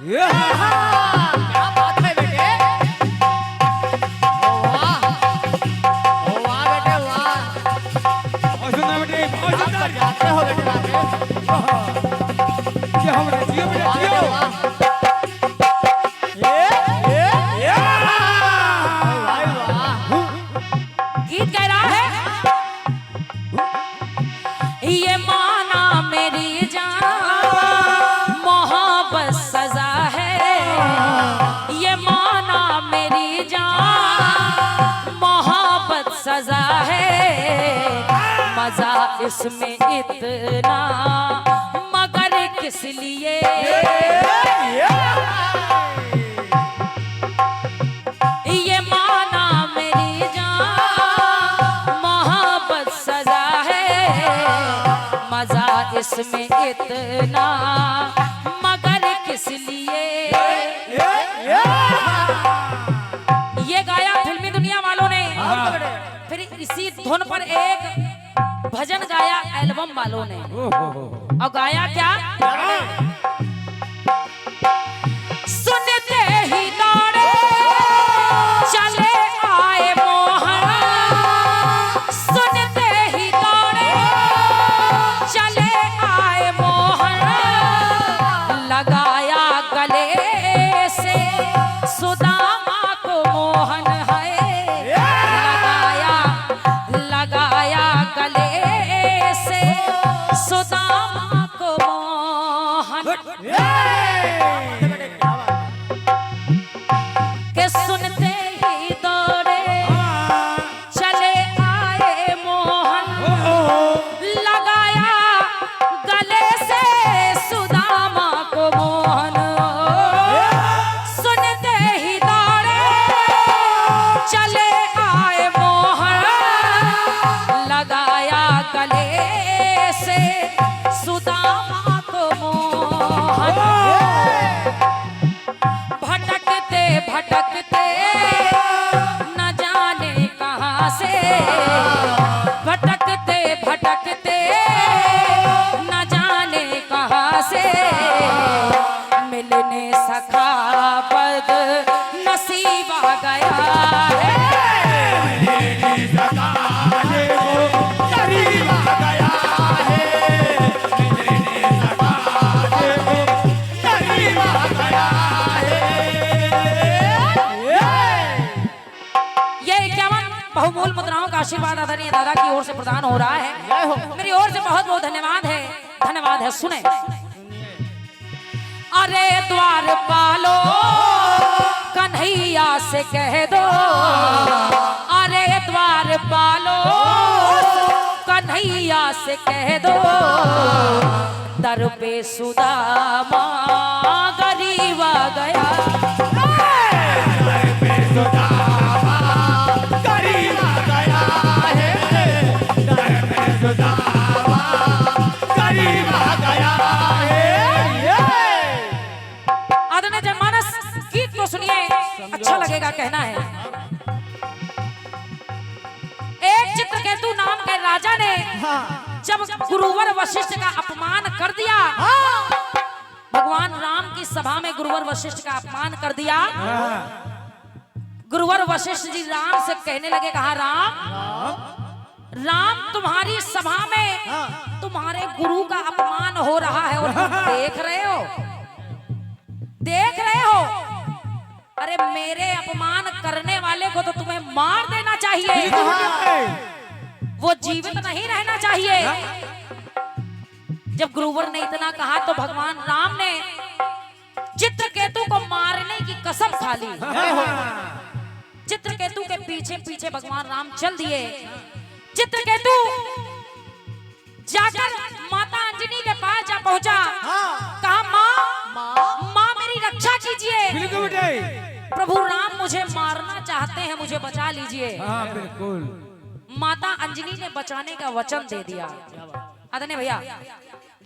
क्या बात है बेटे। वाह वाह बेटे वाह। बहुत सुंदर बेटे, बहुत आप सुंदर। जाते हो बेटे राजेश। जियो बेटे, जियो बेटे, वाह जियो। बेटे वाह। भाई वाह। गीत कह रहा है ये माना मेरी जान मोहब्बत सजा है, ये माना मेरी जान मोहब्बत सजा है, मजा इसमें इतना मगर किस लिए, ये माना मेरी जान मोहब्बत सजा है, मजा इसमें इतना मगर किस लिए। ये गाया फिल्मी दुनिया वालों ने, फिर इसी धुन पर एक भजन गाया एल्बम वालों ने। और गाया क्या, सुनते ही दौड़े चले आए मोहन, सुनते ही दौड़े चले आए मोहन, लगाया गले से सुदामा को मोहन है, लगाया गले से सुदामा को मोहन, के सुनते ही दौड़े चले आए मोहन, लगाया गले से सुदामा को मोहन, सुनते ही दौड़े चले आए मोहन, लगाया गले से सुदामा को मोहन, भटकते भटकते न जाने कहां से, भटकते भटकते न जाने कहां से, मिलने सखा बद नसीब आ गया है, ये 51 बहुमूल्य मुद्राओं का आशीर्वाद आदरणीय दादा की ओर से प्रदान हो रहा है। मेरी ओर से बहुत बहुत धन्यवाद है, धन्यवाद है। सुने, अरे द्वार पालो कन्हैया से कह दो, अरे द्वार पालो कन्हैया से कह दो, दर पे सुदामा गरीब आ गया, आदरणीय जनमानस गीत को सुनिए, अच्छा लगेगा कहना है। एक चित्रकेतु नाम के राजा ने जब गुरुवर वशिष्ठ का अपमान कर दिया, भगवान राम की सभा में गुरुवर वशिष्ठ का अपमान कर दिया, गुरुवर वशिष्ठ जी राम से कहने लगे, कहा राम तुम्हारी सभा में तुम्हारे गुरु का अपमान हो रहा है और तुम देख रहे हो, देख रहे हो, अरे मेरे अपमान करने वाले को तो तुम्हें मार देना चाहिए, वो जीवित नहीं रहना चाहिए। जब गुरुवर ने इतना कहा तो भगवान राम ने चित्रकेतु को मारने की कसम खा ली। चित्रकेतु के पीछे पीछे भगवान राम चल दिए। चित्रकेतु जाकर माता अंजनी के पास जा पहुंचा, कहा माँ मेरी रक्षा कीजिए, प्रभु राम मुझे मारना चाहते हैं, मुझे बचा लीजिए। बिल्कुल। माता अंजनी ने बचाने का वचन दे दिया। आदरणीय भैया,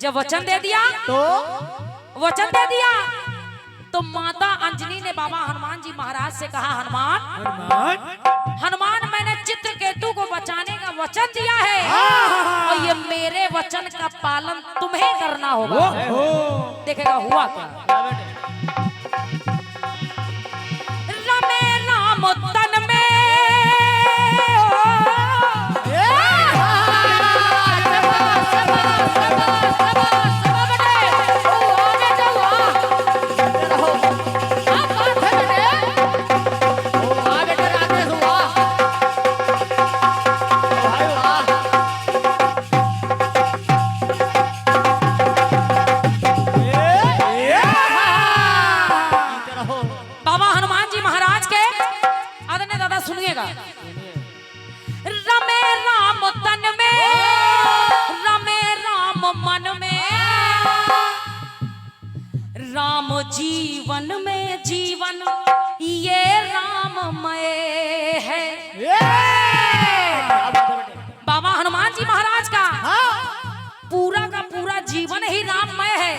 जब वचन दे दिया तो माता अंजनी ने बाबा हनुमान जी महाराज से कहा, हनुमान मैंने चित्रकेतु को बचाने का वचन दिया है और ये मेरे वचन का पालन तुम्हें करना होगा। देखेगा हुआ क्या। राम जीवन में जीवन ये राममय है। क्या बात है बेटे? बाबा हनुमान जी महाराज का पूरा का पूरा जीवन ही राममय है।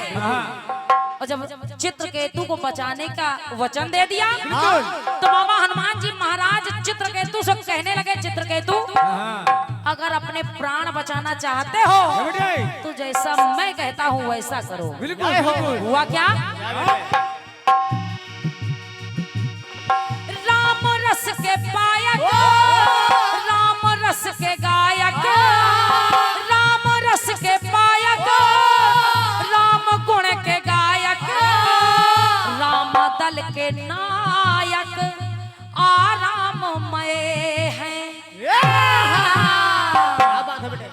और जब चित्रकेतु को बचाने का वचन दे दिया तो बाबा हनुमान जी महाराज चित्रकेतु से कहने लगे, चित्रकेतु अगर अपने प्राण बचाना चाहते हो तो जैसा मैं कहता हूँ वैसा करो। बिल्कुल बिल्कुल। हुआ क्या? राम रस के पायक, राम रस के गायक, राम रस के पायक, राम गुण के गायक, राम दल के नायक आराममय है। क्या बात है बेटे?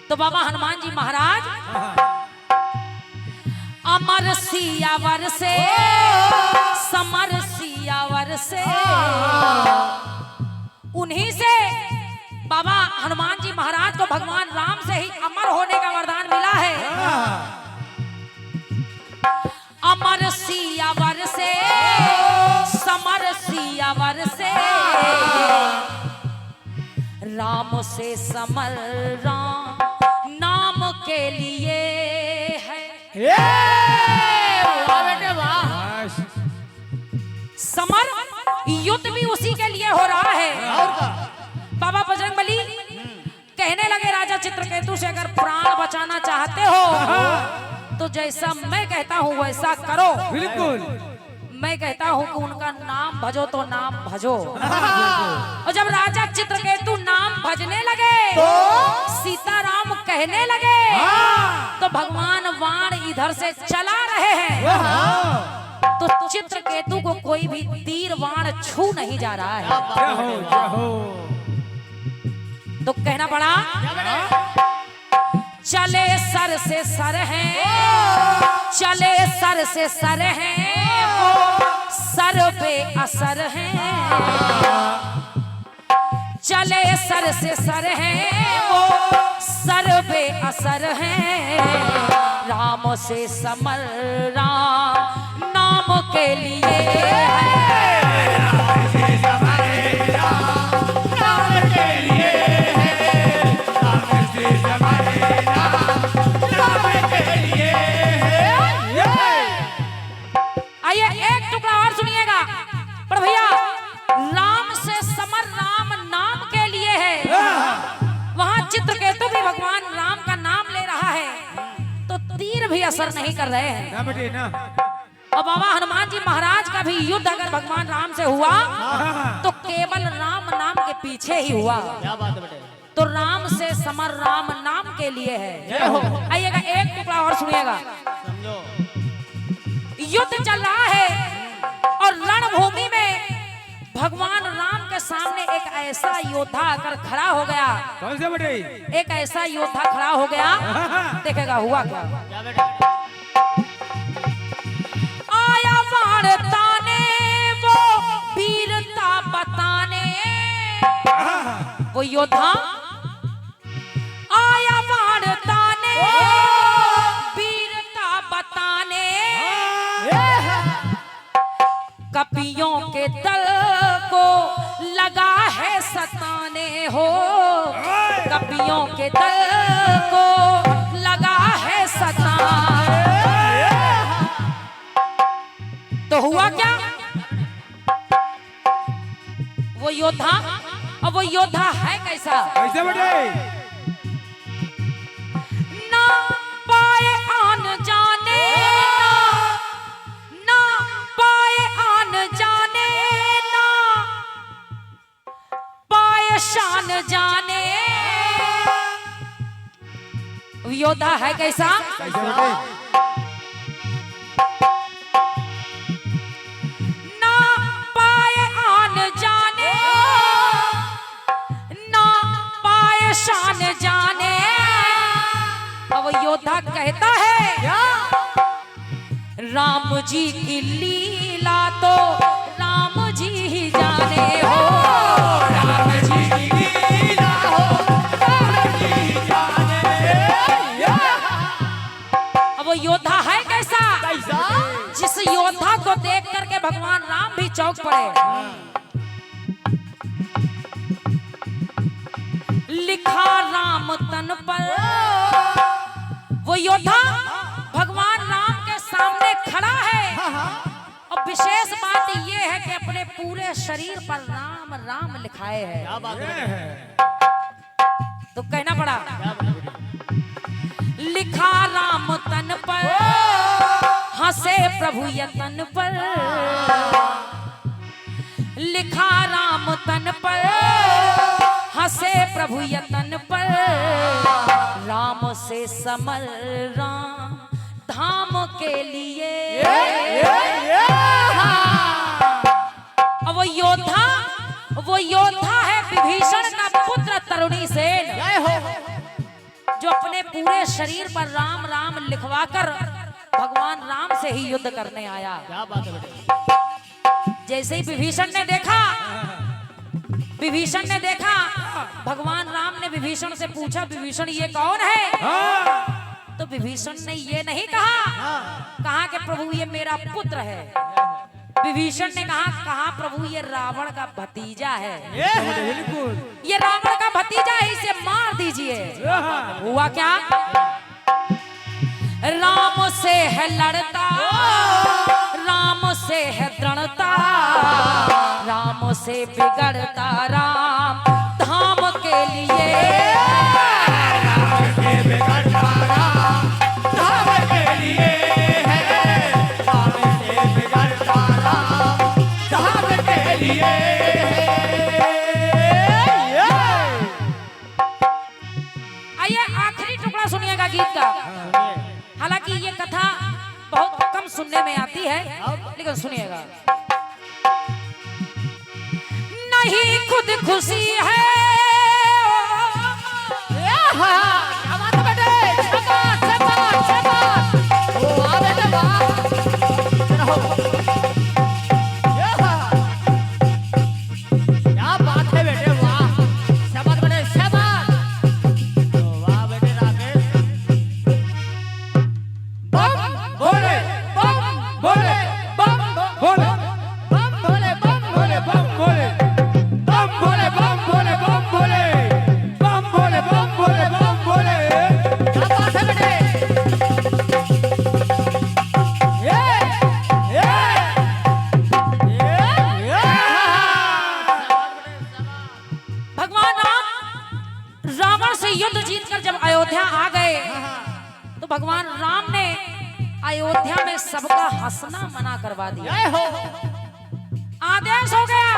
तो बाबा हनुमान जी महाराज अमर सियावर से, समर सियावर से, उन्हीं से बाबा हनुमान जी महाराज को भगवान राम से ही अमर होने का वरदान मिला है। अमर सियावर से, समर सियावर से, राम से समर राम नाम के लिए है। वाह बेटे वाह। समर युद्ध भी उसी के लिए हो रहा है। और का? बाबा बजरंगबली कहने लगे राजा चित्रकेतु से, अगर प्राण बचाना चाहते हो तो जैसा मैं कहता हूँ वैसा करो। बिल्कुल। मैं कहता हूँ कि उनका नाम भजो तो नाम भजो। और जब राजा चित्रकेतु नाम भजने लगे, सीताराम कहने लगे, तो भगवान बाण इधर से चला रहे हैं तो चित्रकेतु को कोई भी तीर बाण छू नहीं जा रहा है। जय हो जय हो। तो कहना पड़ा, चले सर से सर है, चले सर से सर है, सर पे असर है, चले सर से सर है, वो सर पे असर है, राम से समर राम नाम के लिए है। आइए एक टुकड़ा और सुनिएगा। पर भैया राम से समर राम नाम के लिए है, वहां चित्रकेतु भी भगवान राम का नाम ले रहा है तो तीर भी असर नहीं कर रहे हैं। ना बेटे ना। और बाबा हनुमान जी महाराज का भी युद्ध अगर भगवान राम से हुआ तो केवल राम नाम के पीछे ही हुआ। क्या बात है बेटे? तो राम से समर राम नाम के लिए है। जय हो। आइएगा एक टुकड़ा और सुनिएगा। समझो। युद्ध चल रहा है और रणभूमि में भगवान राम के सामने एक ऐसा योद्धा आकर खड़ा हो गया। कौन से बेटे? एक ऐसा योद्धा खड़ा हो गया, देखेगा हुआ क्या। क्या बेटे? आया बाण ताने वो वीरता बताने, वो योद्धा आया बाण ताने वीरता बताने, कपियों के दल को लगा है सताने हो, कपियों के दल को लगा है सताने। तो हुआ क्या? वो योद्धा, अब वो योद्धा है कैसा? कैसे बेटे? ना पाए आन जाने, ना पाए आन जाने, ना पाए शान जाने। योद्धा है कैसा? कैसे बेटे? ना पाए आन जाने, ना पाए शान जाने। अब योद्धा कहता है, राम जी की लीला तो राम जी ही जाने हो, राम जी की लीला हो राम जी ही जाने। अब वो योद्धा है कैसा कैसा जिस योद्धा को देख करके भगवान राम भी चौंक पड़े। लिखा राम तन पर, वो योद्धा भगवान राम के सामने खड़ा है और विशेष बात यह है कि अपने पूरे शरीर पर राम राम लिखाए है। क्या बात है तो कहना पड़ा क्या बात है बेटे? लिखा राम तन पर हंसे प्रभु यतन पर, लिखा राम तन पर हंसे प्रभु यतन पर, राम से समर राम धाम के लिए। और वो योद्धा है विभीषण का पुत्र तरुणी सेन, जय हो जो अपने पूरे शरीर पर राम राम लिखवाकर भगवान राम से ही युद्ध करने आया। क्या बात है बेटे? जैसे ही विभीषण ने देखा भगवान राम ने विभीषण से पूछा, विभीषण ये कौन है? तो विभीषण ने ये नहीं कहा कि प्रभु ये मेरा पुत्र है। विभीषण ने कहा प्रभु ये रावण का भतीजा है, बिल्कुल ये रावण का भतीजा है, इसे मार दीजिए। हुआ क्या? राम से है लड़ता, राम से है दृढ़ता, राम से बिगड़ता राम धाम के लिए। राम के बिगड़ता राम धाम के लिए है, राम से बिगड़ता राम धाम के लिए है। आइए आखिरी टुकड़ा सुनिएगा गीत का। हालांकि ये कथा बहुत कम सुनने में आती है, लेकिन सुनिएगा। नहीं खुद खुशी है, क्या बात है बेटे? शाबाश शाबाश शाबाश, वाह बेटे वाह, रहो। क्या बात है बेटे? वाह शाबाश बेटे शाबाश, वाह बेटे राकेश। बम भोले बम भोले बम भोले बम भोले बम भोले बम भोले बम भोले बम भोले बम भोले बम भोले बम भोले बम भोले। क्या बात है बेटे? ये ये ये भगवान राम रावण से युद्ध जीतकर जब अयोध्या आ गए तो भगवान राम ने अयोध्या में सबका हंसना मना करवा दिया। जय हो आदेश हो गया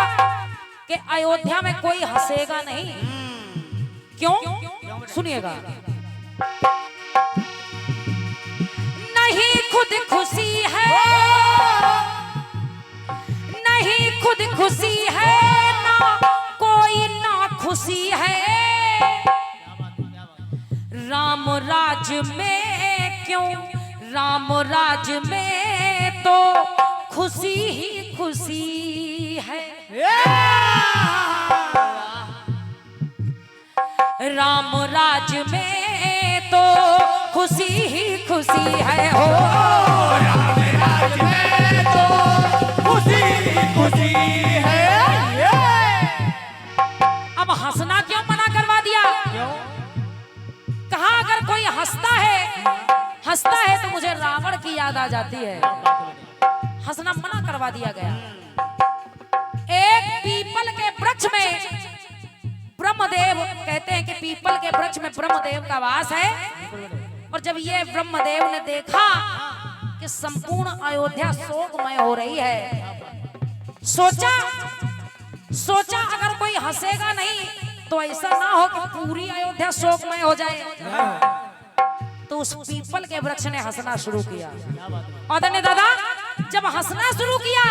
कि अयोध्या में कोई हंसेगा नहीं। क्यों? सुनिएगा। नहीं खुद खुशी है, नहीं खुद खुशी है, ना कोई ना खुशी है, राम राज में क्यों, राम राज में तो खुशी ही खुशी है। राम राज में तो खुशी ही खुशी है हो, राम राज में तो खुशी खुशी है। अब हंसना क्यों मना करवा दिया? कहा अगर कोई हंसता है तो मुझे रावण की याद आ जाती है। हंसना मना करवा दिया गया। एक पीपल के वृक्ष में ब्रह्मदेव, कहते हैं कि पीपल के वृक्ष में ब्रह्मदेव का वास है। और जब ये ब्रह्मदेव ने देखा कि संपूर्ण अयोध्या शोकमय हो रही है, सोचा अगर कोई हंसेगा नहीं तो ऐसा ना हो कि पूरी अयोध्या शोकमय हो जाए। तो उस पीपल के वृक्ष ने हंसना शुरू किया। आदरणीय दादा, जब हंसना शुरू किया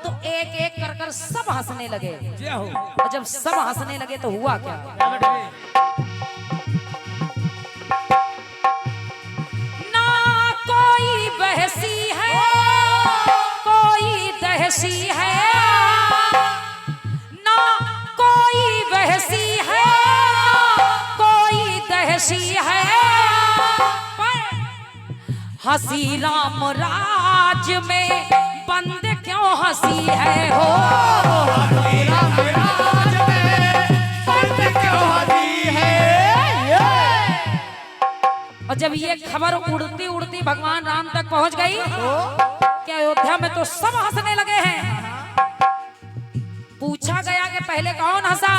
तो एक एक कर सब हंसने लगे। जय हो और जब सब हंसने लगे तो हुआ क्या? ना कोई बहसी है, कोई दहसी है, ना कोई बहसी है, कोई दहसी है, पर हंसी राम राज में बंद क्यों हंसी है हो। राम राज में बंद क्यों हंसी है। और जब ये खबर उड़ती उड़ती भगवान राम तक पहुंच गई कि अयोध्या में तो सब हंसने लगे हैं। पूछा गया कि पहले कौन हंसा,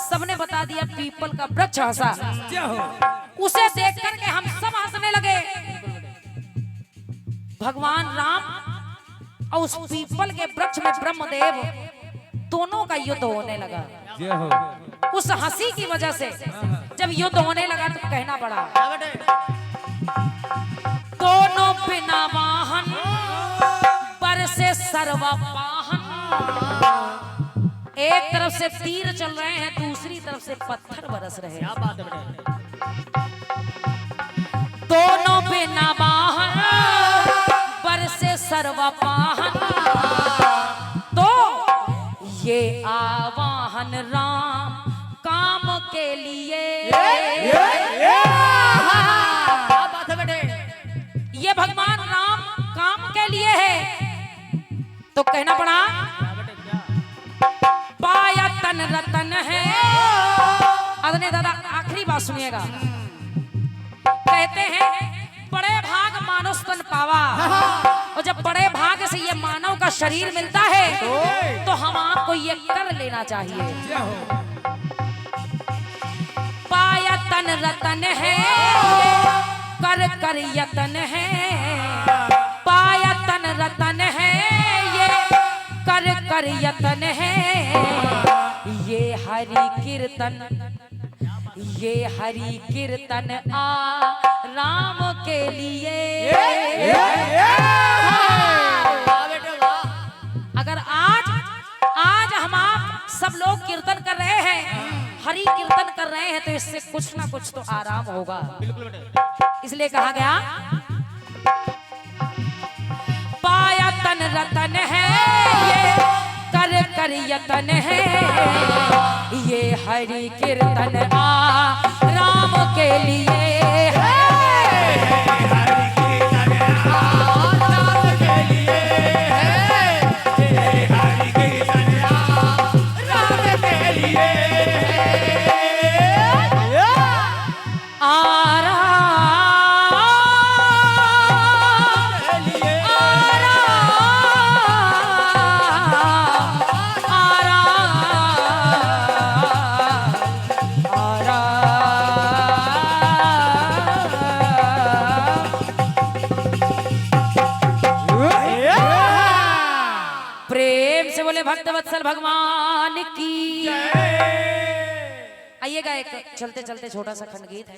सबने बता दिया पीपल का वृक्ष हंसा। उसे देख करके हम सब हंसने लगे। भगवान राम और उस पीपल के वृक्ष में ब्रह्मदेव दोनों का युद्ध होने लगा। उस हंसी की वजह से जब युद्ध होने लगा तो कहना पड़ा, दोनों बिना वाहन बरसे सर्व पाहन। एक तरफ से तीर चल रहे हैं, दूसरी तरफ से पत्थर बरस रहे हैं। दोनों बिना वाहन बरसे सर्व पाहन। तो ये आवाहन राम काम के लिए, ये भगवान राम काम के लिए है। तो कहना पड़ा, पाया तन रतन है। अदने दादा आखिरी बात सुनिएगा। कहते हैं बड़े भाग मानुष तन पावा। और जब बड़े भाग से ये मानव का शरीर मिलता है तो हम आपको ये कर लेना चाहिए। पाया तन रतन है, कर कर यतन है। पाया तन रतन है, ये कर कर यतन है। ये हरि कीर्तन, ये हरि कीर्तन आ राम के लिए। अगर आज हम आप सब लोग कीर्तन कर रहे हैं, हरि कीर्तन कर रहे हैं, तो इससे कुछ ना कुछ तो आराम होगा। इसलिए कहा गया, पाया तन रतन है, ये कर कर यतन है। ये हरि कीर्तन आ राम के लिए। भक्त वत्सल भगवान की। आइएगा, एक चलते चलते छोटा सा खंड गीत है।